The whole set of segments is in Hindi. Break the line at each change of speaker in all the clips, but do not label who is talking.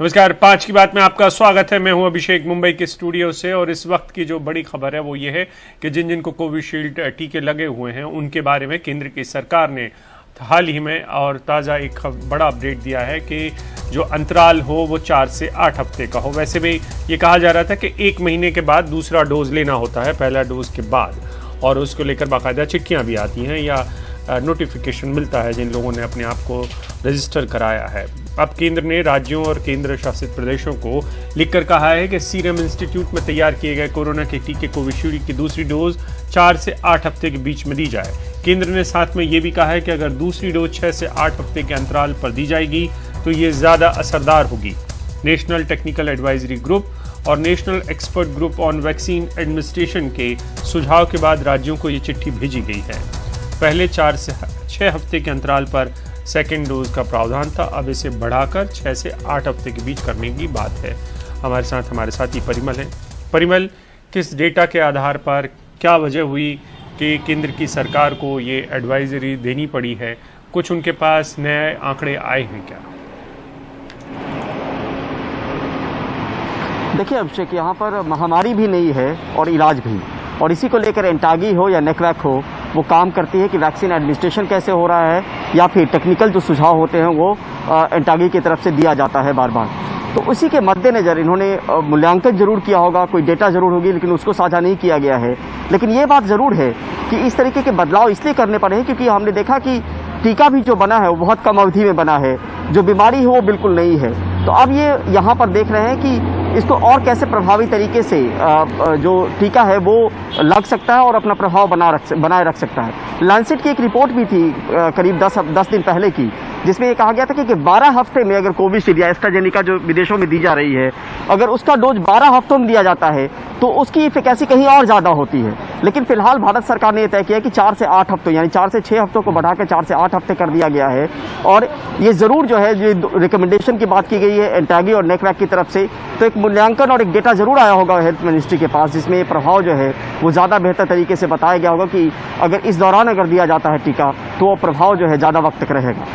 नमस्कार, 5 की बात में आपका स्वागत है। मैं हूं अभिषेक, मुंबई के स्टूडियो से। और इस वक्त की जो बड़ी खबर है वो ये है कि जिन जिनको कोविशील्ड टीके लगे हुए हैं उनके बारे में केंद्र की सरकार ने हाल ही में और ताज़ा एक बड़ा अपडेट दिया है कि जो अंतराल हो वो 4 से 8 हफ्ते का हो। वैसे भी ये कहा जा रहा था कि 1 महीने के बाद दूसरा डोज लेना होता है पहला डोज के बाद, और उसको लेकर बाकायदा चिट्ठियाँ भी आती हैं या नोटिफिकेशन मिलता है जिन लोगों ने अपने आप को रजिस्टर कराया है। अब केंद्र ने राज्यों और केंद्र शासित प्रदेशों को लिखकर कहा है कि सीरम इंस्टीट्यूट में तैयार किए गए कोरोना के टीके कोविशील्ड की दूसरी डोज 4 से 8 हफ्ते के बीच में दी जाए। केंद्र ने साथ में ये भी कहा है कि अगर दूसरी डोज 6 से 8 हफ्ते के अंतराल पर दी जाएगी तो ये ज़्यादा असरदार होगी। नेशनल टेक्निकल एडवाइजरी ग्रुप और national expert group on vaccine administration के सुझाव के बाद राज्यों को ये चिट्ठी भेजी गई है। पहले 4 से 6 हफ्ते के अंतराल पर सेकेंड डोज का प्रावधान था, अब इसे बढ़ाकर 6 से 8 हफ्ते के बीच करने की बात है। हमारे साथ हमारे साथी परिमल हैं। परिमल, किस डेटा के आधार पर क्या वजह हुई कि केंद्र की सरकार को ये एडवाइजरी देनी पड़ी है? कुछ उनके पास नए आंकड़े आए हैं क्या?
देखिए अभिषेक, यहाँ पर महामारी भी नहीं है और इलाज भी, और इसी को लेकर एंटागी हो या नेकवैक हो, वो काम करती है कि वैक्सीन एडमिनिस्ट्रेशन कैसे हो रहा है या फिर टेक्निकल जो सुझाव होते हैं वो एंटागी की तरफ से दिया जाता है बार बार। तो उसी के मद्देनजर इन्होंने मूल्यांकन जरूर किया होगा, कोई डेटा जरूर होगी, लेकिन उसको साझा नहीं किया गया है। लेकिन ये बात जरूर है कि इस तरीके के बदलाव इसलिए करने पड़े हैं क्योंकि हमने देखा कि टीका भी जो बना है वो बहुत कम अवधि में बना है, जो बीमारी है वो बिल्कुल नहीं है। तो अब ये यहाँ पर देख रहे हैं कि इसको और कैसे प्रभावी तरीके से जो टीका है वो लग सकता है और अपना प्रभाव बनाए रख सकता है। लैंसेट की एक रिपोर्ट भी थी करीब 10 दिन पहले की, जिसमें ये कहा गया था कि 12 हफ्ते में अगर कोविशील्ड या एस्ट्राजेनेका जो विदेशों में दी जा रही है, अगर उसका डोज 12 हफ्तों में दिया जाता है तो उसकी इफिकेसी कहीं और ज़्यादा होती है। लेकिन फिलहाल भारत सरकार ने यह तय किया कि 4 से 8 हफ्तों यानी 4 से 6 हफ्तों को बढ़ाकर 4 से 8 हफ्ते कर दिया गया है। और ये ज़रूर जो है जो रिकमेंडेशन की बात की गई है एंटागी और नेकवैक की तरफ से, तो एक मूल्यांकन और एक डेटा जरूर आया होगा हेल्थ मिनिस्ट्री के पास, जिसमें ये प्रभाव जो है वो ज़्यादा बेहतर तरीके से बताया गया होगा कि अगर इस दौरान अगर दिया जाता है टीका तो वो प्रभाव जो है ज़्यादा वक्त तक रहेगा।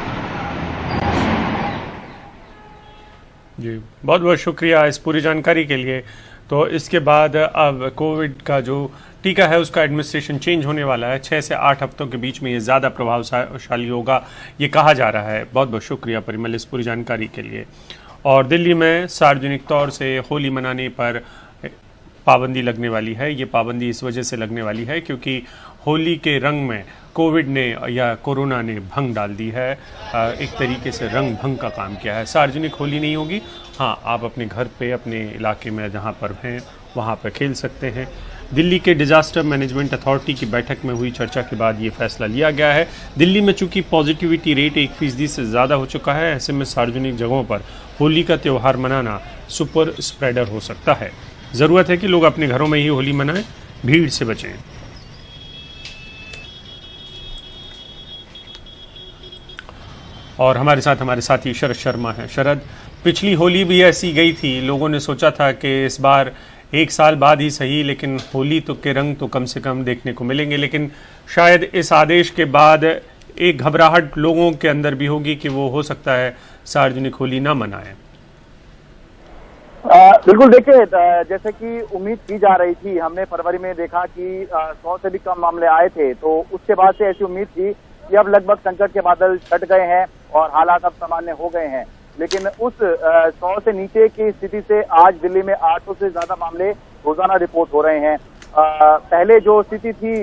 जी, बहुत बहुत शुक्रिया इस पूरी जानकारी के लिए। तो इसके बाद अब कोविड का जो टीका है उसका एडमिनिस्ट्रेशन चेंज होने वाला है। 6 से 8 हफ्तों के बीच में ये ज़्यादा प्रभावशाली होगा, ये कहा जा रहा है। बहुत बहुत शुक्रिया परिमल इस पूरी जानकारी के लिए। और दिल्ली में सार्वजनिक तौर से होली मनाने पर पाबंदी लगने वाली है। ये पाबंदी इस वजह से लगने वाली है क्योंकि होली के रंग में कोविड ने या कोरोना ने भंग डाल दी है। एक तरीके से रंग भंग का काम किया है। सार्वजनिक होली नहीं होगी, हाँ आप अपने घर पे अपने इलाके में जहाँ पर हैं वहाँ पर खेल सकते हैं। दिल्ली के डिजास्टर मैनेजमेंट अथॉरिटी की बैठक में हुई चर्चा के बाद ये फैसला लिया गया है। दिल्ली में चूंकि पॉजिटिविटी रेट 1% से ज़्यादा हो चुका है, ऐसे में सार्वजनिक जगहों पर होली का त्यौहार मनाना सुपर स्प्रेडर हो सकता है। ज़रूरत है कि लोग अपने घरों में ही होली मनाएं, भीड़ से बचें। और हमारे साथ हमारे साथी शरद शर्मा हैं। शरद, पिछली होली भी ऐसी गई थी, लोगों ने सोचा था कि इस बार 1 साल बाद ही सही लेकिन होली तो के रंग तो कम से कम देखने को मिलेंगे, लेकिन शायद इस आदेश के बाद एक घबराहट लोगों के अंदर भी होगी कि वो हो सकता है सार्वजनिक होली ना मनाएं।
बिल्कुल, देखिए जैसे कि उम्मीद की जा रही थी, हमने फरवरी में देखा कि 100 से भी कम मामले आए थे, तो उसके बाद से ऐसी उम्मीद थी कि अब लगभग संकट के बादल छट गए हैं और हालात अब सामान्य हो गए हैं। लेकिन उस 100 से नीचे की स्थिति से आज दिल्ली में 800 से ज्यादा मामले रोजाना रिपोर्ट हो रहे हैं। पहले जो स्थिति थी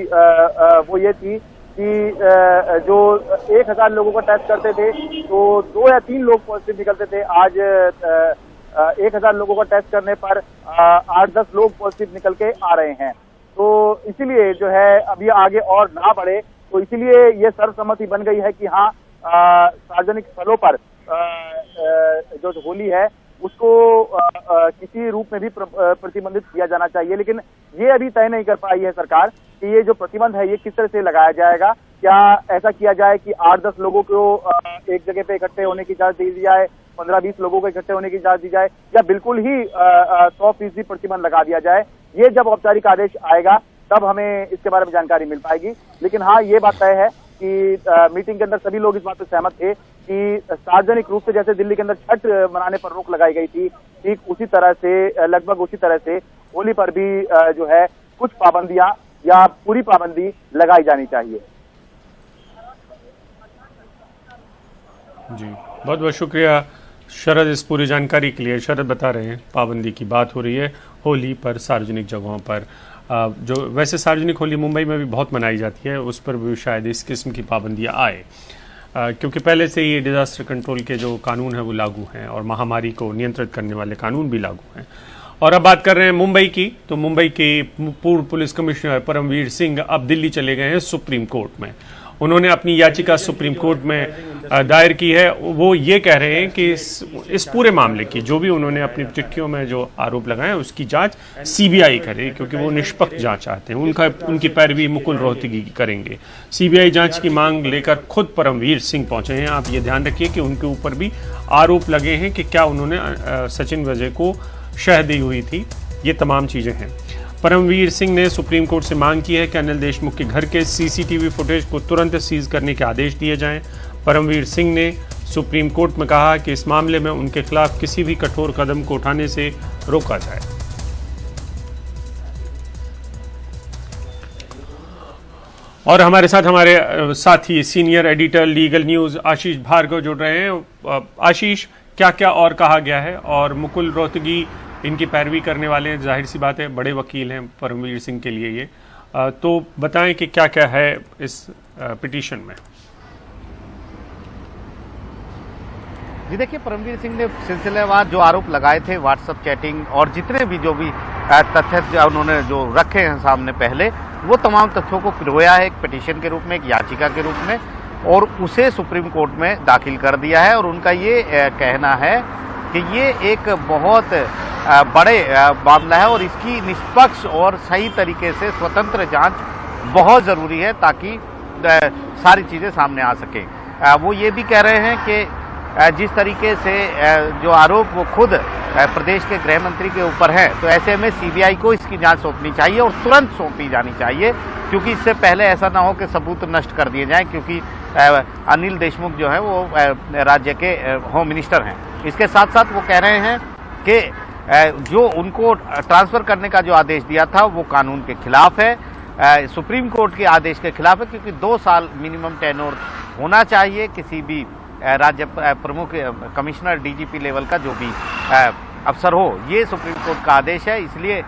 वो ये थी कि जो 1000 लोगों का टेस्ट करते थे तो 2 या 3 लोग पॉजिटिव निकलते थे। आज 1000 लोगों का टेस्ट करने पर 8-10 लोग पॉजिटिव निकल के आ रहे हैं। तो इसीलिए जो है अभी आगे और ना बढ़े, तो इसीलिए ये सर्वसम्मति बन गई है कि हाँ सार्वजनिक स्थलों पर जो होली है उसको किसी रूप में भी प्रतिबंधित किया जाना चाहिए। लेकिन ये अभी तय नहीं कर पाई है सरकार कि ये जो प्रतिबंध है ये किस तरह से लगाया जाएगा। क्या ऐसा किया जाए कि 8-10 लोगों को एक जगह पे इकट्ठे होने की इजाजत दी जाए, 15-20 लोगों को इकट्ठे होने की इजाजत दी जाए, या बिल्कुल ही 100% प्रतिबंध लगा दिया जाए। ये जब औपचारिक आदेश आएगा तब हमें इसके बारे में जानकारी मिल पाएगी। लेकिन हाँ, ये बात तय है कि मीटिंग के अंदर सभी लोग इस बात पर सहमत थे कि सार्वजनिक रूप से जैसे दिल्ली के अंदर छठ मनाने पर रोक लगाई गई थी, ठीक उसी तरह से लगभग उसी तरह से होली पर भी जो है कुछ पाबंदियां या पूरी पाबंदी लगाई जानी चाहिए।
जी, बहुत बहुत शुक्रिया शरद इस पूरी जानकारी के लिए। शरद बता रहे हैं पाबंदी की बात हो रही है होली पर, सार्वजनिक जगहों पर। जो वैसे सार्वजनिक होली मुंबई में भी बहुत मनाई जाती है, उस पर भी शायद इस किस्म की पाबंदियां आए, क्योंकि पहले से ही डिजास्टर कंट्रोल के जो कानून है वो लागू हैं और महामारी को नियंत्रित करने वाले कानून भी लागू हैं। और अब बात कर रहे हैं मुंबई की, तो मुंबई के पूर्व पुलिस कमिश्नर परमवीर सिंह अब दिल्ली चले गए हैं सुप्रीम कोर्ट में। उन्होंने अपनी याचिका सुप्रीम कोर्ट में दायर की है। वो ये कह रहे हैं कि इस पूरे मामले की जो भी उन्होंने अपनी चिट्ठियों में जो आरोप लगाए हैं उसकी जांच सीबीआई करे, क्योंकि वो निष्पक्ष जांच चाहते हैं। उनकी पैरवी मुकुल रोहतगी करेंगे। सीबीआई जांच की मांग लेकर खुद परमवीर सिंह पहुंचे हैं। आप ये ध्यान रखिए कि उनके ऊपर भी आरोप लगे हैं कि क्या उन्होंने सचिन वाजे को शह दी हुई थी। ये तमाम चीजें हैं। परमवीर सिंह ने सुप्रीम कोर्ट से मांग की है कि अनिल देशमुख के घर के सीसीटीवी फुटेज को तुरंत सीज करने के आदेश दिए जाएं। परमवीर सिंह ने सुप्रीम कोर्ट में कहा कि इस मामले में उनके खिलाफ किसी भी कठोर कदम को उठाने से रोका जाए। और हमारे साथ हमारे साथी सीनियर एडिटर लीगल न्यूज आशीष भार्गव जुड़ रहे हैं। आशीष, क्या क्या और कहा गया है? और मुकुल रोहतगी इनकी पैरवी करने वाले हैं, जाहिर सी बात है बड़े वकील हैं परमवीर सिंह के लिए ये, तो बताएं कि क्या क्या है इस पिटीशन में।
जी देखिए, परमवीर सिंह ने सिलसिलेवार जो आरोप लगाए थे, व्हाट्सएप चैटिंग और जितने भी जो भी तथ्य उन्होंने जो रखे हैं सामने पहले, वो तमाम तथ्यों को पिरोया है एक पिटीशन के रूप में, एक याचिका के रूप में, और उसे सुप्रीम कोर्ट में दाखिल कर दिया है। और उनका ये कहना है कि ये एक बहुत बड़े मामला है और इसकी निष्पक्ष और सही तरीके से स्वतंत्र जांच बहुत ज़रूरी है ताकि सारी चीज़ें सामने आ सकें। वो ये भी कह रहे हैं कि जिस तरीके से जो आरोप वो खुद प्रदेश के गृह मंत्री के ऊपर है, तो ऐसे में सीबीआई को इसकी जांच सौंपनी चाहिए और तुरंत सौंपी जानी चाहिए, क्योंकि इससे पहले ऐसा ना हो कि सबूत नष्ट कर दिए जाएं, क्योंकि अनिल देशमुख जो है वो राज्य के होम मिनिस्टर हैं। इसके साथ साथ वो कह रहे हैं कि जो उनको ट्रांसफर करने का जो आदेश दिया था वो कानून के खिलाफ है, सुप्रीम कोर्ट के आदेश के खिलाफ है, क्योंकि 2 साल मिनिमम टेन्योर होना चाहिए किसी भी राज्य प्रमुख कमिश्नर डीजीपी लेवल का जो भी अफसर हो। ये सुप्रीम कोर्ट का आदेश है, इसलिए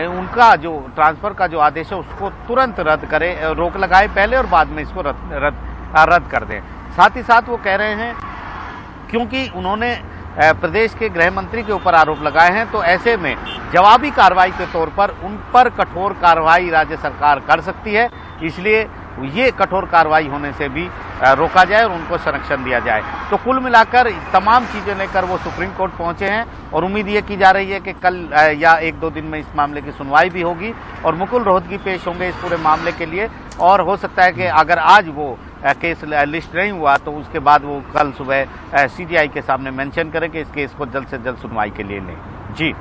उनका जो ट्रांसफर का जो आदेश है उसको तुरंत रद्द करे, रोक लगाए पहले और बाद में इसको रद्द कर दें। साथ ही साथ वो कह रहे हैं क्योंकि उन्होंने प्रदेश के गृह मंत्री के ऊपर आरोप लगाए हैं, तो ऐसे में जवाबी कार्रवाई के तौर पर उन पर कठोर कार्रवाई राज्य सरकार कर सकती है, इसलिए ये कठोर कार्रवाई होने से भी रोका जाए और उनको संरक्षण दिया जाए। तो कुल मिलाकर तमाम चीजें लेकर वो सुप्रीम कोर्ट पहुंचे हैं और उम्मीद ये की जा रही है कि कल या 1-2 दिन में इस मामले की सुनवाई भी होगी और मुकुल रोहतगी पेश होंगे इस पूरे मामले के लिए। और हो सकता है कि अगर आज वो केस लिस्ट नहीं हुआ तो उसके बाद वो कल सुबह सीजीआई के सामने मेंशन करें कि इस केस को जल्द से जल्द सुनवाई के लिए लें। जी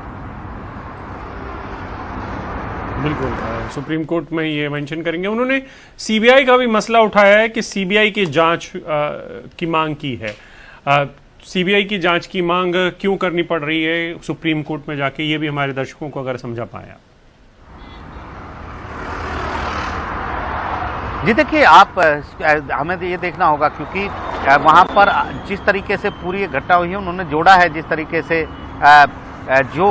बिल्कुल, सुप्रीम कोर्ट में ये मेंशन करेंगे। उन्होंने सीबीआई का भी मसला उठाया है कि सीबीआई की जांच की मांग की है। सीबीआई की जांच की मांग क्यों करनी पड़ रही है सुप्रीम कोर्ट में जाके, ये भी हमारे दर्शकों को अगर समझा पाया।
जी देखिए, आप हमें ये देखना होगा क्योंकि वहाँ पर जिस तरीके से पूरी घटना हुई है उन्होंने जोड़ा है, जिस तरीके से जो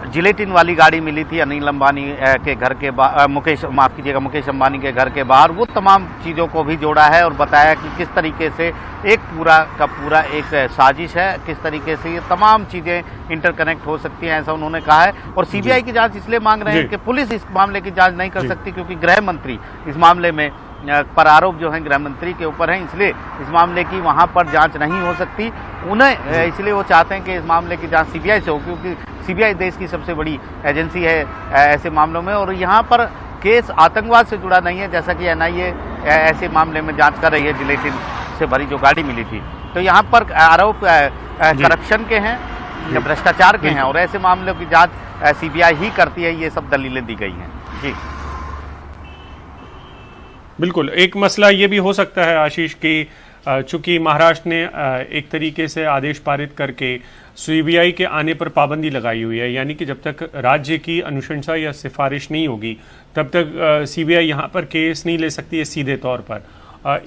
जिलेटिन वाली गाड़ी मिली थी अनिल अंबानी के घर के मुकेश अंबानी के घर के बाहर, वो तमाम चीज़ों को भी जोड़ा है और बताया कि किस तरीके से एक पूरा का पूरा एक साजिश है, किस तरीके से ये तमाम चीज़ें इंटरकनेक्ट हो सकती हैं, ऐसा उन्होंने कहा है। और सीबीआई की जांच इसलिए मांग रहे हैं कि पुलिस इस मामले की जांच नहीं कर सकती क्योंकि गृह मंत्री इस मामले में पर आरोप जो है गृह मंत्री के ऊपर है, इसलिए इस मामले की वहां पर जांच नहीं हो सकती। उन्हें इसलिए वो चाहते हैं कि इस मामले की जांच सीबीआई से हो, क्योंकि सीबीआई देश की सबसे बड़ी एजेंसी है ऐसे मामलों में। और यहाँ पर केस आतंकवाद से जुड़ा नहीं है, जैसा कि एनआईए ऐसे मामले में जांच कर रही है, जिलेटिन से भरी जो गाड़ी मिली थी। तो यहाँ पर आरोप करप्शन के हैं, भ्रष्टाचार के हैं और ऐसे मामलों की जांच सीबीआई ही करती है, ये सब दलीलें दी गई हैं। जी
बिल्कुल, एक मसला ये भी हो सकता है आशीष कि चूंकि महाराष्ट्र ने एक तरीके से आदेश पारित करके सीबीआई के आने पर पाबंदी लगाई हुई है, यानी कि जब तक राज्य की अनुशंसा या सिफारिश नहीं होगी तब तक सीबीआई यहाँ पर केस नहीं ले सकती है सीधे तौर पर।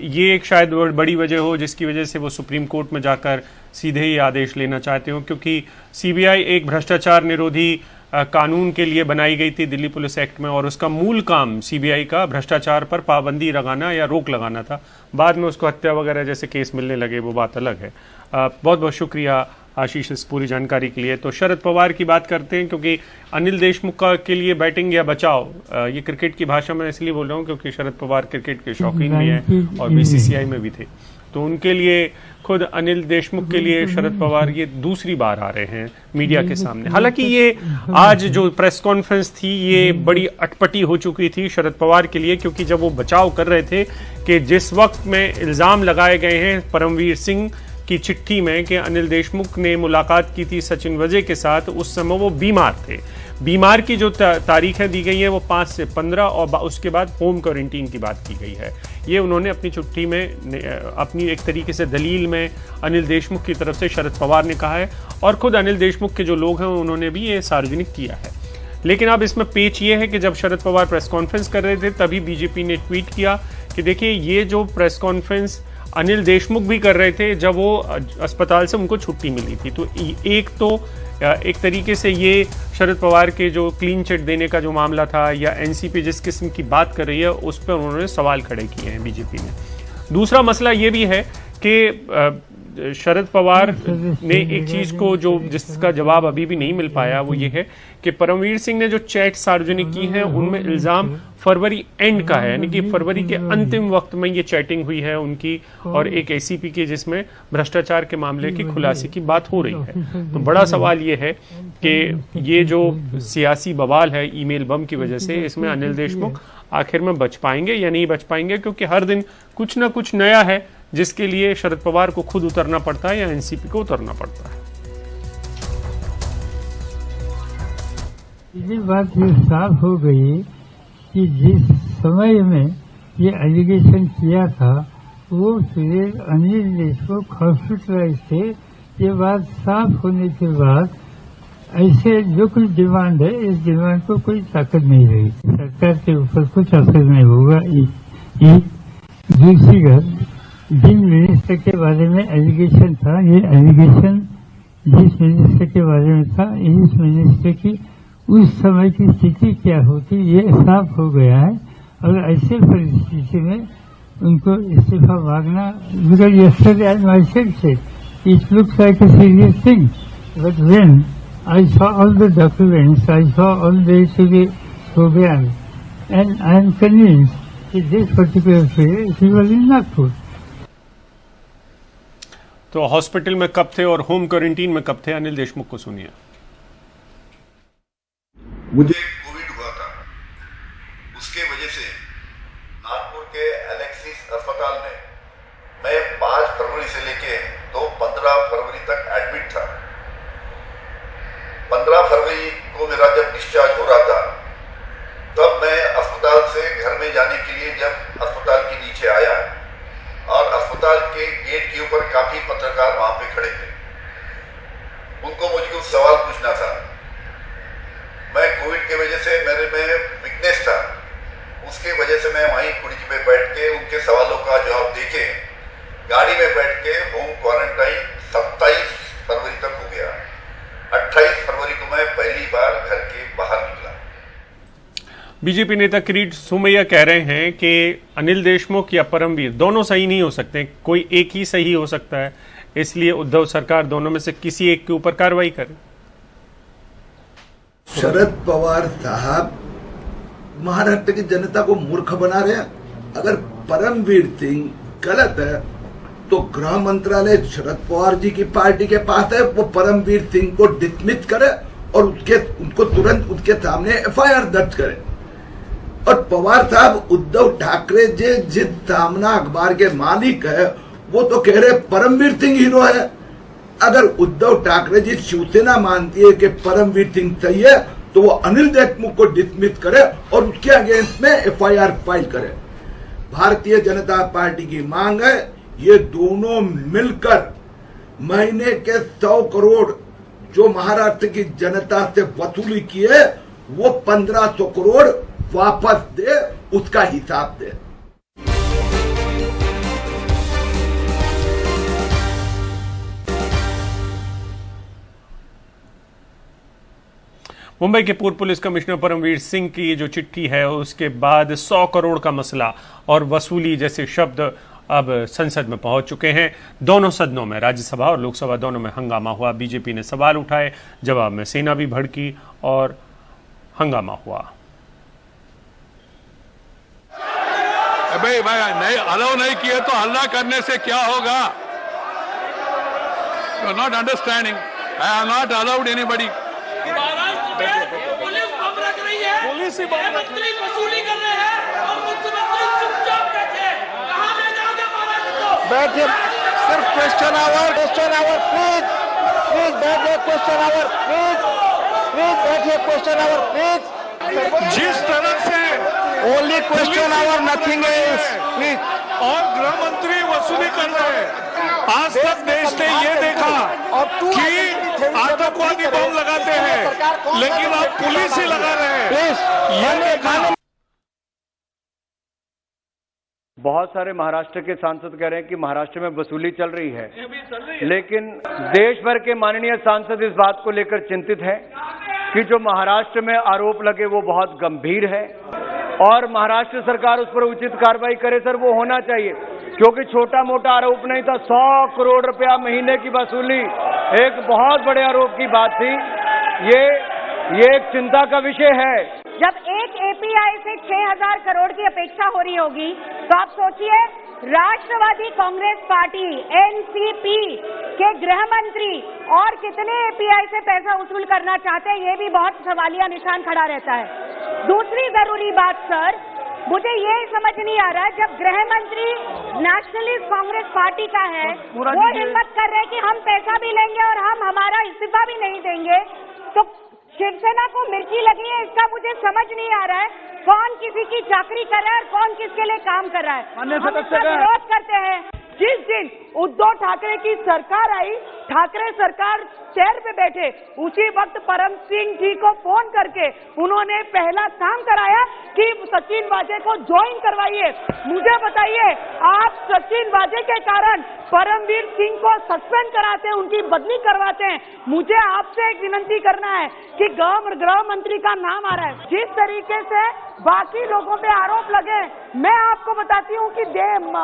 ये एक शायद बड़ी वजह हो जिसकी वजह से वो सुप्रीम कोर्ट में जाकर सीधे ही आदेश लेना चाहते हो, क्योंकि सीबीआई एक भ्रष्टाचार निरोधी कानून के लिए बनाई गई थी दिल्ली पुलिस एक्ट में, और उसका मूल काम सीबीआई का भ्रष्टाचार पर पाबंदी लगाना या रोक लगाना था। बाद में उसको हत्या वगैरह जैसे केस मिलने लगे, वो बात अलग है। बहुत बहुत शुक्रिया आशीष इस पूरी जानकारी के लिए। तो शरद पवार की बात करते हैं, क्योंकि अनिल देशमुख के लिए बैटिंग या बचाओ, ये क्रिकेट की भाषा में इसलिए बोल रहा हूँ क्योंकि शरद पवार क्रिकेट के शौकीन भी हैं और बीसीसीआई में भी थे, तो उनके लिए खुद अनिल देशमुख के लिए शरद पवार ये दूसरी बार आ रहे हैं मीडिया के सामने। हालांकि ये आज जो प्रेस कॉन्फ्रेंस थी ये बड़ी अटपटी हो चुकी थी शरद पवार के लिए, क्योंकि जब वो बचाव कर रहे थे कि जिस वक्त में इल्जाम लगाए गए हैं परमवीर सिंह की चिट्ठी में कि अनिल देशमुख ने मुलाकात की थी सचिन वजे के साथ, उस समय वो बीमार थे। बीमार की जो तारीखें दी गई हैं वो 5 से 15 और उसके बाद होम क्वारंटीन की बात की गई है। ये उन्होंने अपनी चिट्ठी में अपनी एक तरीके से दलील में अनिल देशमुख की तरफ से शरद पवार ने कहा है, और खुद अनिल देशमुख के जो लोग हैं उन्होंने भी ये सार्वजनिक किया है। लेकिन अब इसमें पेच ये है कि जब शरद पवार प्रेस कॉन्फ्रेंस कर रहे थे तभी बीजेपी ने ट्वीट किया कि देखिए ये जो प्रेस कॉन्फ्रेंस अनिल देशमुख भी कर रहे थे जब वो अस्पताल से उनको छुट्टी मिली थी, तो एक तरीके से ये शरद पवार के जो क्लीन चिट देने का जो मामला था या एनसीपी जिस किस्म की बात कर रही है उस पर उन्होंने सवाल खड़े किए हैं बीजेपी ने। दूसरा मसला ये भी है कि शरद पवार ने एक चीज को जो जिसका जवाब अभी भी नहीं मिल पाया वो ये है कि परमवीर सिंह ने जो चैट सार्वजनिक की हैं उनमें इल्जाम फरवरी एंड का है, यानी कि फरवरी के अंतिम वक्त में ये चैटिंग हुई है उनकी और एक एसीपी की, जिसमें भ्रष्टाचार के मामले की खुलासे की बात हो रही है। तो बड़ा सवाल ये है कि ये जो सियासी बवाल है ईमेल बम की वजह से, इसमें अनिल देशमुख आखिर में बच पाएंगे या नहीं बच पाएंगे, क्योंकि हर दिन कुछ ना कुछ नया है जिसके लिए शरद पवार को खुद उतरना पड़ता है या एनसीपी को उतरना पड़ता है।
ये बात ये साफ हो गई कि जिस समय में ये एलिगेशन किया था वो फिर अनिल देशमुख हॉस्पिटलाइज थे। ये बात साफ होने के बाद ऐसे जो कुछ डिमांड है इस डिमांड को कोई ताकत नहीं रही, सरकार के ऊपर कुछ असर नहीं होगा। दूसरी बात, जिन मिनिस्टर के बारे में एलिगेशन था, ये एलिगेशन जिस मिनिस्टर के बारे में था, इस मिनिस्टर की उस समय की स्थिति क्या होती ये साफ हो गया है। और ऐसे परिस्थिति में उनको इस्तीफा मांगना, because yesterday I myself said it looks like a serious thing, but when I saw all the documents, I saw all the program, and I am convinced that this particular period he was in Nagpur.
तो हॉस्पिटल में कब थे और होम क्वारंटीन में कब थे, अनिल देशमुख को सुनिए।
मुझे कोविड हुआ था, उसके वजह से नागपुर के एलेक्सिस अस्पताल में मैं 5 फरवरी से लेके तो 15 फरवरी तक एडमिट था। 15 फरवरी को मेरा जब डिस्चार्ज हो रहा था तब मैं अस्पताल से घर में जाने के लिए जब अस्पताल के नीचे आया और अस्पताल के गेट के ऊपर काफी पत्रकार वहां पे खड़े थे, उनको मुझे कुछ सवाल पूछना था। मैं कोविड के वजह से मेरे में वीकनेस था, उसके वजह से मैं वहीं कुर्सी पे बैठ के उनके सवालों का जवाब देके गाड़ी में बैठ के होम क्वारंटाइन 27 फरवरी तक हो गया। 28 फरवरी को मैं पहली बार घर के बाहर निकला।
बीजेपी नेता किरीट सोमैया कह रहे हैं कि अनिल देशमुख या परमवीर दोनों सही नहीं हो सकते, कोई एक ही सही हो सकता है, इसलिए उद्धव सरकार दोनों में से किसी एक के ऊपर कार्रवाई करे।
शरद पवार साहब महाराष्ट्र की जनता को मूर्ख बना रहे हैं। अगर परमवीर सिंह गलत है तो गृह मंत्रालय शरद पवार जी की पार्टी के पास है, वो परमवीर सिंह को डिसमिस करे और उनको तुरंत उसके सामने एफआईआर दर्ज करे। और पवार साहब उद्धव ठाकरे जी जिस सामना अखबार के मालिक है वो तो कह रहे परमवीर सिंह हीरो है। अगर उद्धव ठाकरे जी शिवसेना मानती है कि परमवीर सिंह सही है तो वो अनिल देशमुख को डिसमिस करे और उसके अगेंस्ट में एफआईआर फाइल करे। भारतीय जनता पार्टी की मांग है, ये दोनों मिलकर महीने के 100 करोड़ जो महाराष्ट्र की जनता से वसूली की है वो 1500 करोड़ वापस दे, उसका हिसाब दे।
मुंबई के पूर्व पुलिस कमिश्नर परमवीर सिंह की जो चिट्ठी है उसके बाद 100 करोड़ का मसला और वसूली जैसे शब्द अब संसद में पहुंच चुके हैं। दोनों सदनों में, राज्यसभा और लोकसभा दोनों में हंगामा हुआ। बीजेपी ने सवाल उठाए, जवाब में सेना भी भड़की और हंगामा हुआ।
भाई नहीं अलाउ नहीं किए तो हल्ला करने से क्या होगा? You are not understanding. I have not allowed anybody.
Police bomb रख रही है, पुलिस ही मंत्री वसूली कर रहे हैं और मुख्यमंत्री चुपचाप बैठे। कहां ले जाओगे महाराष्ट्र को?
बैठिए, सिर्फ क्वेश्चन आवर प्लीज बैठिए, क्वेश्चन आवर प्लीज बैठिए, क्वेश्चन आवर प्लीज।
जिस तरह से
only question hour, nothing else please.
और गृह मंत्री वसूली कर रहे हैं। आज तक देश ने ये देखा कि आतंकवादी बम लगाते हैं, लेकिन अब पुलिस ही लगा रहे हैं। ये देखा।
बहुत सारे महाराष्ट्र के सांसद कह रहे हैं कि महाराष्ट्र में वसूली चल रही है, लेकिन देश भर के माननीय सांसद इस बात को लेकर चिंतित हैं कि जो महाराष्ट्र में आरोप लगे वो बहुत गंभीर है और महाराष्ट्र सरकार उस पर उचित कार्रवाई करे। सर, वो होना चाहिए, क्योंकि छोटा मोटा आरोप नहीं था। 100 करोड़ रुपया महीने की वसूली एक बहुत बड़े आरोप की बात थी। ये एक चिंता का विषय है।
जब एक एपीआई से 6000 करोड़ की अपेक्षा हो रही होगी तो आप सोचिए, राष्ट्रवादी कांग्रेस पार्टी एनसीपी के गृह मंत्री और कितने एपीआई से पैसा वसूल करना चाहते हैं, ये भी बहुत सवालिया निशान खड़ा रहता है। दूसरी जरूरी बात सर, मुझे ये समझ नहीं आ रहा, जब गृह मंत्री नेशनलिस्ट कांग्रेस पार्टी का है, वो हिम्मत कर रहे हैं कि हम पैसा भी लेंगे और हम हमारा इस्तीफा भी नहीं देंगे, तो शिवसेना को मिर्ची लगी है, इसका मुझे समझ नहीं आ रहा है। कौन किसी की चाकरी कर रहा है और कौन किसके लिए काम कर रहा है? हम इसका विरोध करते हैं। जिस दिन उद्धव ठाकरे की सरकार आई, ठाकरे सरकार चेयर पे बैठे, उसी वक्त परम सिंह जी को फोन करके उन्होंने पहला काम कराया कि सचिन वाजे को ज्वाइन करवाइए। मुझे बताइए, आप सचिन वाजे के कारण परमवीर सिंह को सस्पेंड कराते हैं, उनकी बदली करवाते हैं। मुझे आपसे एक विनंती करना है कि गृह मंत्री का नाम आ रहा है, जिस तरीके से बाकी लोगों पे आरोप लगे, मैं आपको बताती हूँ कि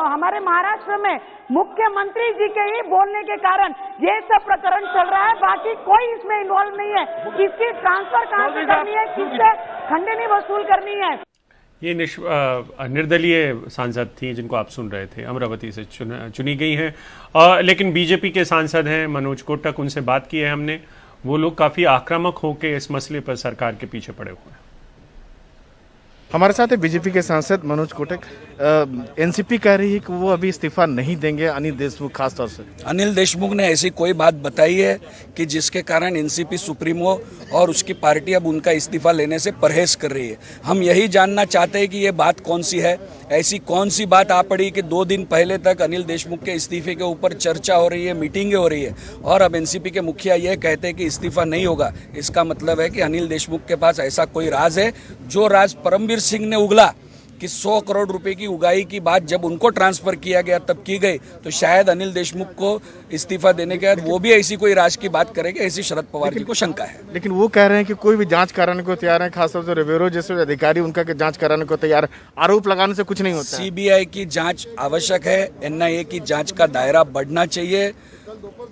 हमारे महाराष्ट्र में मुख्यमंत्री जी के ही बोलने के कारण ये सब प्रकरण चल रहा है। बाकी कोई इसमें इन्वॉल्व नहीं है। किसकी ट्रांसफर कहाँ से करनी है, किससे खंडनी वसूल करनी है।
ये निर्दलीय सांसद थी जिनको आप सुन रहे थे, अमरावती से चुनी गई हैं, लेकिन बीजेपी के सांसद हैं मनोज कोटक, उनसे बात की है हमने। वो लोग काफी आक्रामक होकर इस मसले पर सरकार के पीछे पड़े हुए हैं।
हमारे साथ है बीजेपी के सांसद मनोज कोटक। एनसीपी कह रही है कि वो अभी इस्तीफा नहीं देंगे अनिल देशमुख, खासतौर से
अनिल देशमुख ने ऐसी कोई बात बताई है कि जिसके कारण एनसीपी सुप्रीमो और उसकी पार्टी अब उनका इस्तीफा लेने से परहेज कर रही है। हम यही जानना चाहते हैं कि ये बात कौन सी है, ऐसी कौन सी बात आ पड़ी कि 2 दिन पहले तक अनिल देशमुख के इस्तीफे के ऊपर चर्चा हो रही है, मीटिंगें हो रही है, और अब एनसीपी के मुखिया ये कहते हैं कि इस्तीफा नहीं होगा। इसका मतलब है कि अनिल देशमुख के पास ऐसा कोई राज है, जो राज परमवीर सिंह ने उगला कि 100 करोड़ रुपए की उगाही की बात जब उनको ट्रांसफर किया गया तब की गई, तो शायद अनिल देशमुख को इस्तीफा देने के बाद वो भी ऐसी कोई राज की बात करेंगे, ऐसी शरद पवार जी को शंका है।
लेकिन वो कह रहे हैं कि कोई भी जांच कराने को तैयार है, खासतौर से रेवेरो जैसे अधिकारी उनका जांच कराने को तैयार है। आरोप लगाने से कुछ नहीं होता।
सीबीआई की जांच आवश्यक है, एनआईए की जांच का दायरा बढ़ना चाहिए।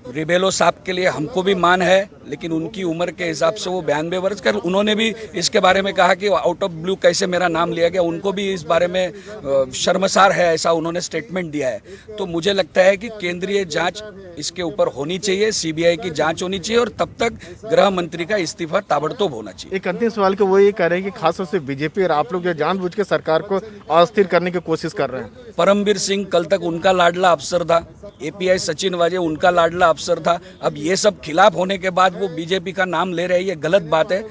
रिबेलो साहब के लिए हमको भी मान है, लेकिन उनकी उम्र के हिसाब से वो 92 वर्ष का, उन्होंने भी इसके बारे में कहा कि आउट ऑफ ब्लू कैसे मेरा नाम लिया गया, उनको भी इस बारे में शर्मसार है, ऐसा उन्होंने स्टेटमेंट दिया है। तो मुझे लगता है कि केंद्रीय जांच इसके ऊपर होनी चाहिए, सीबीआई की जांच होनी चाहिए, और तब तक गृह मंत्री का इस्तीफा ताबड़तोब होना चाहिए।
एक अंतिम सवाल को वो ये कह रहे हैं कि खासतौर से बीजेपी और आप लोग जो जानबूझ के सरकार को अस्थिर करने की कोशिश कर रहे हैं।
परमवीर सिंह कल तक उनका लाडला अफसर था, एपीआई सचिन वाजे उनका लाडला अफसर था। अब ये सब खिलाफ होने के बाद वो बीजेपी का नाम ले रहे हैं, ये गलत बात है।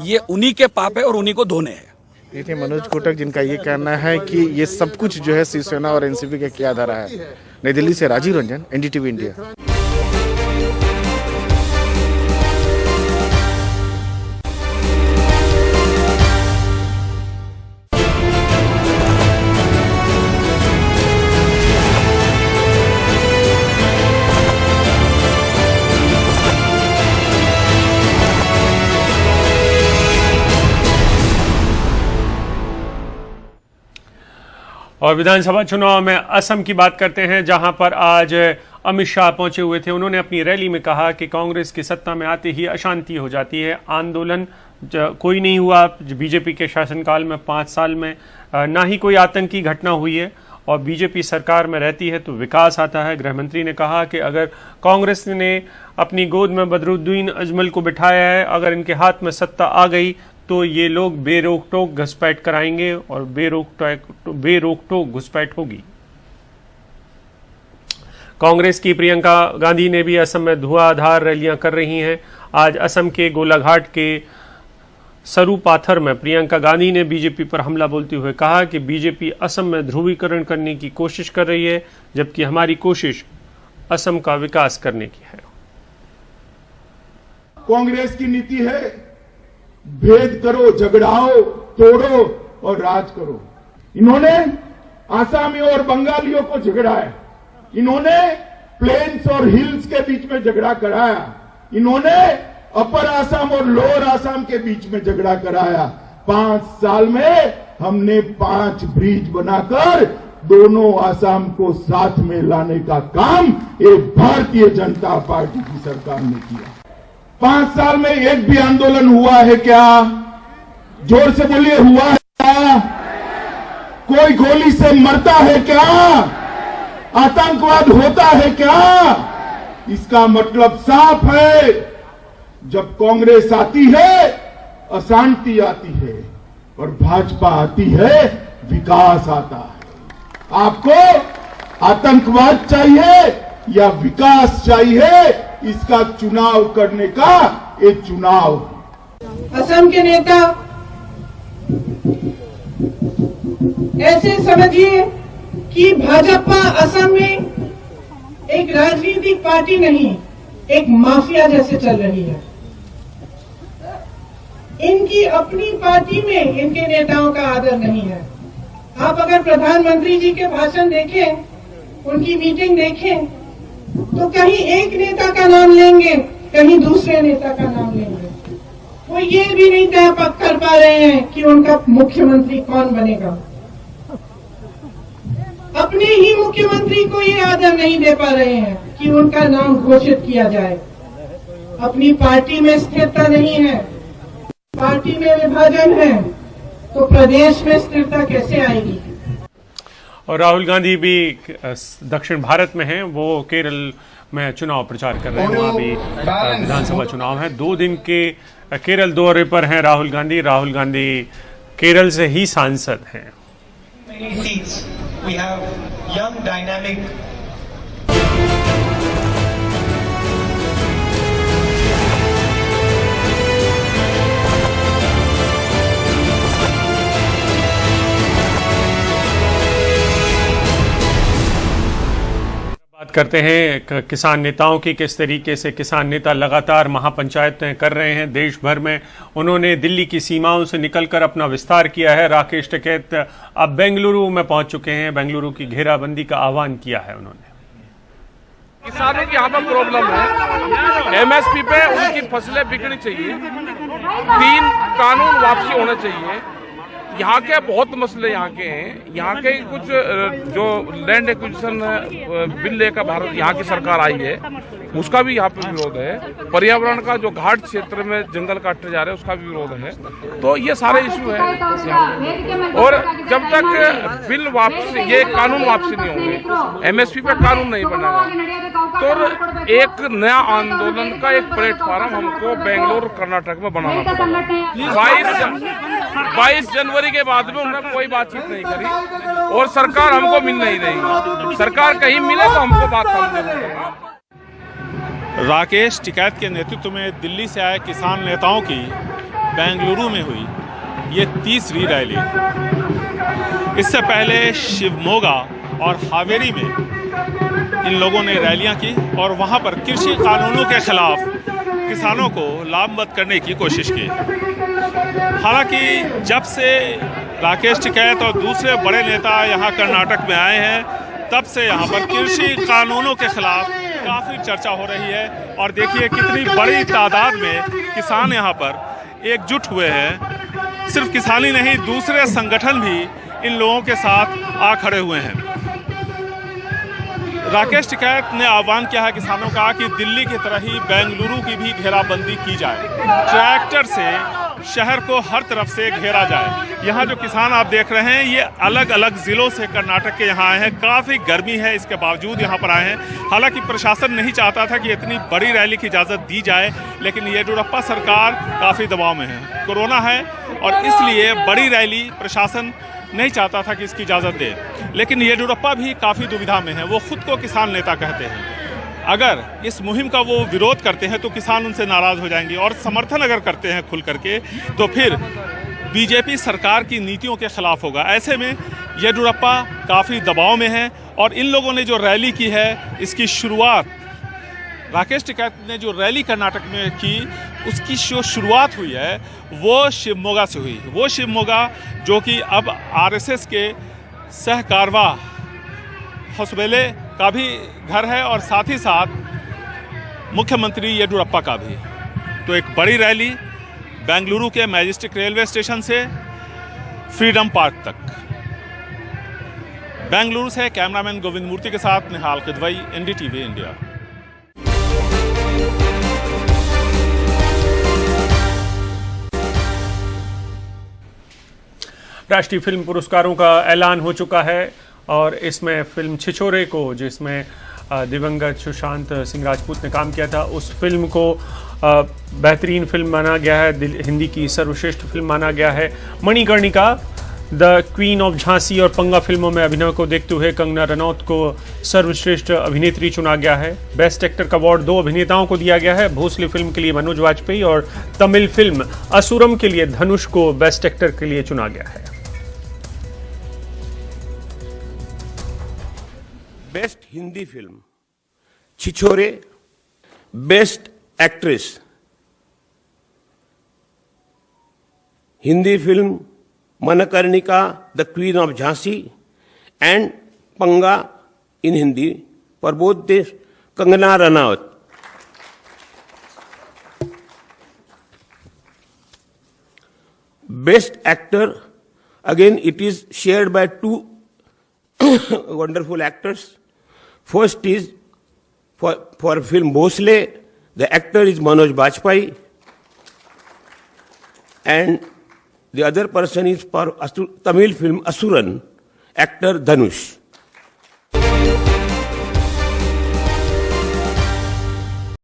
ये उन्हीं के पाप है और उन्हीं को धोने हैं।
ये थे मनोज कोटक, जिनका ये कहना है कि ये सब कुछ जो है शिवसेना और एनसीपी का किया जा रहा है। नई दिल्ली से राजीव रंजन, एनडीटीवी इंडिया।
और विधानसभा चुनाव में असम की बात करते हैं, जहां पर आज अमित शाह पहुंचे हुए थे। उन्होंने अपनी रैली में कहा कि कांग्रेस की सत्ता में आते ही अशांति हो जाती है, आंदोलन कोई नहीं हुआ बीजेपी के शासनकाल में 5 साल में, ना ही कोई आतंकी घटना हुई है, और बीजेपी सरकार में रहती है तो विकास आता है। गृहमंत्री ने कहा कि अगर कांग्रेस ने अपनी गोद में बदरुद्दीन अजमल को बिठाया है, अगर इनके हाथ में सत्ता आ गई तो ये लोग बेरोक टोक घुसपैठ कराएंगे और बेरोक टोक घुसपैठ होगी। कांग्रेस की प्रियंका गांधी ने भी असम में धुआंधार रैलियां कर रही हैं। आज असम के गोलाघाट के सरूपाथर में प्रियंका गांधी ने बीजेपी पर हमला बोलते हुए कहा कि बीजेपी असम में ध्रुवीकरण करने की कोशिश कर रही है, जबकि हमारी कोशिश असम का विकास करने की है।
कांग्रेस की नीति है भेद करो, झगड़ाओ, तोड़ो और राज करो। इन्होंने आसामियों और बंगालियों को झगड़ाया, इन्होंने प्लेन्स और हिल्स के बीच में झगड़ा कराया, इन्होंने अपर आसाम और लोअर आसाम के बीच में झगड़ा कराया। 5 साल में हमने 5 ब्रिज बनाकर दोनों आसाम को साथ में लाने का काम एक भारतीय जनता पार्टी की सरकार ने किया। 5 साल में एक भी आंदोलन हुआ है क्या? जोर से बोलिए, हुआ है क्या? कोई गोली से मरता है क्या? आतंकवाद होता है क्या? इसका मतलब साफ है, जब कांग्रेस आती है अशांति आती है और भाजपा आती है विकास आता है। आपको आतंकवाद चाहिए या विकास चाहिए, इसका चुनाव करने का ये चुनाव।
असम के नेता ऐसे समझिए कि भाजपा असम में एक राजनीतिक पार्टी नहीं, एक माफिया जैसे चल रही है। इनकी अपनी पार्टी में इनके नेताओं का आदर नहीं है। आप अगर प्रधानमंत्री जी के भाषण देखें, उनकी मीटिंग देखें, तो कहीं एक नेता का नाम लेंगे, कहीं दूसरे नेता का नाम लेंगे। वो ये भी नहीं तय कर पा रहे हैं कि उनका मुख्यमंत्री कौन बनेगा। अपने ही मुख्यमंत्री को ये आदर नहीं दे पा रहे हैं कि उनका नाम घोषित किया जाए। अपनी पार्टी में स्थिरता नहीं है, पार्टी में विभाजन है, तो प्रदेश में स्थिरता कैसे आएगी?
और राहुल गांधी भी दक्षिण भारत में हैं, वो केरल में चुनाव प्रचार कर रहे हैं। वहां भी विधानसभा चुनाव है। 2 दिन के केरल दौरे पर हैं राहुल गांधी। राहुल गांधी केरल से ही सांसद हैं। बात करते हैं किसान नेताओं की, किस तरीके से किसान नेता लगातार महापंचायतें कर रहे हैं देश भर में। उन्होंने दिल्ली की सीमाओं से निकलकर अपना विस्तार किया है। राकेश टिकैत अब बेंगलुरु में पहुंच चुके हैं, बेंगलुरु की घेराबंदी का आह्वान किया है उन्होंने।
किसानों की यहाँ पर प्रॉब्लम है, एमएसपी पे उनकी फसलें बिकनी चाहिए, 3 कानून वापसी होना चाहिए। यहाँ के बहुत मसले यहाँ के हैं। यहाँ के कुछ जो लैंड एक्विजिशन बिल लेकर भारत यहाँ की सरकार आई है, उसका भी यहाँ पे विरोध है। पर्यावरण का जो घाट क्षेत्र में जंगल काटे जा रहे हैं, उसका भी विरोध है। तो ये सारे इशू है। और जब तक बिल वापसी, ये कानून वापसी नहीं होंगे, एमएसपी पे कानून नहीं बनेगा, तो एक नया आंदोलन का एक प्लेटफॉर्म हमको बेंगलुरु कर्नाटक में बनाना पड़ेगा। 22 जनवरी के बाद में उन्होंने कोई बातचीत नहीं करी और सरकार हमको मिल नहीं रही। सरकार कहीं मिले तो हमको बात करनी।
राकेश टिकैत के नेतृत्व में दिल्ली से आए किसान नेताओं की बेंगलुरु में हुई ये तीसरी रैली। इससे पहले शिवमोगा और हावेरी में इन लोगों ने रैलियां की और वहां पर कृषि कानूनों के खिलाफ किसानों को लामबंद करने की कोशिश की। हालांकि जब से राकेश टिकैत और दूसरे बड़े नेता यहां कर्नाटक में आए हैं, तब से यहां पर कृषि कानूनों के खिलाफ काफ़ी चर्चा हो रही है। और देखिए कितनी बड़ी तादाद में किसान यहां पर एकजुट हुए हैं। सिर्फ किसानी नहीं, दूसरे संगठन भी इन लोगों के साथ आ खड़े हुए हैं। राकेश टिकैत ने आह्वान किया है किसानों का कि दिल्ली की तरह ही बेंगलुरु की भी घेराबंदी की जाए, ट्रैक्टर से शहर को हर तरफ से घेरा जाए। यहाँ जो किसान आप देख रहे हैं ये अलग अलग जिलों से कर्नाटक के यहाँ आए हैं। काफ़ी गर्मी है, इसके बावजूद यहाँ पर आए हैं। हालांकि प्रशासन नहीं चाहता था कि इतनी बड़ी रैली की इजाज़त दी जाए, लेकिन येदियुरप्पा सरकार काफ़ी दबाव में है। कोरोना है और इसलिए बड़ी रैली प्रशासन नहीं चाहता था कि इसकी इजाज़त दे। लेकिन येदियुरप्पा भी काफ़ी दुविधा में है। वो खुद को किसान नेता कहते हैं। अगर इस मुहिम का वो विरोध करते हैं तो किसान उनसे नाराज़ हो जाएंगे, और समर्थन अगर करते हैं खुल करके तो फिर बीजेपी सरकार की नीतियों के खिलाफ होगा। ऐसे में येदियुरप्पा काफ़ी दबाव में हैं। और इन लोगों ने जो रैली की है, इसकी शुरुआत राकेश टिकैत ने जो रैली कर्नाटक में की, उसकी जो शुरुआत हुई है वो शिवमोगा से हुई। वो शिवमोगा जो कि अब आरएसएस के सहकारवा होसबले का भी घर है और साथ ही साथ मुख्यमंत्री येदियुरप्पा का भी। तो एक बड़ी रैली बेंगलुरु के मैजेस्टिक रेलवे स्टेशन से फ्रीडम पार्क तक। बेंगलुरु से कैमरामैन गोविंद मूर्ति के साथ निहाल किदवई, एनडीटीवी इंडिया।
राष्ट्रीय फिल्म पुरस्कारों का ऐलान हो चुका है और इसमें फिल्म छिछोरे को, जिसमें दिवंगत सुशांत सिंह राजपूत ने काम किया था, उस फिल्म को बेहतरीन फिल्म माना गया है। हिंदी की सर्वश्रेष्ठ फिल्म माना गया है। Manikarnika, the queen of Jhansi और पंगा फिल्मों में अभिनय को देखते हुए कंगना रनौत को सर्वश्रेष्ठ अभिनेत्री चुना गया है। बेस्ट एक्टर का अवार्ड 2 अभिनेताओं को दिया गया है। भोसले फिल्म के लिए मनोज वाजपेयी और तमिल फिल्म असुरम के लिए धनुष को बेस्ट एक्टर के लिए चुना गया है।
Best Hindi film Chhichhore, best actress Hindi film Manikarnika, the queen of Jhansi and Panga in Hindi for both this Kangana Ranaut. Best actor, again it is shared by 2 wonderful actors. First is for film Bhosle, the actor is Manoj Bajpayee, and the other person is for Tamil film Asuran, actor Dhanush.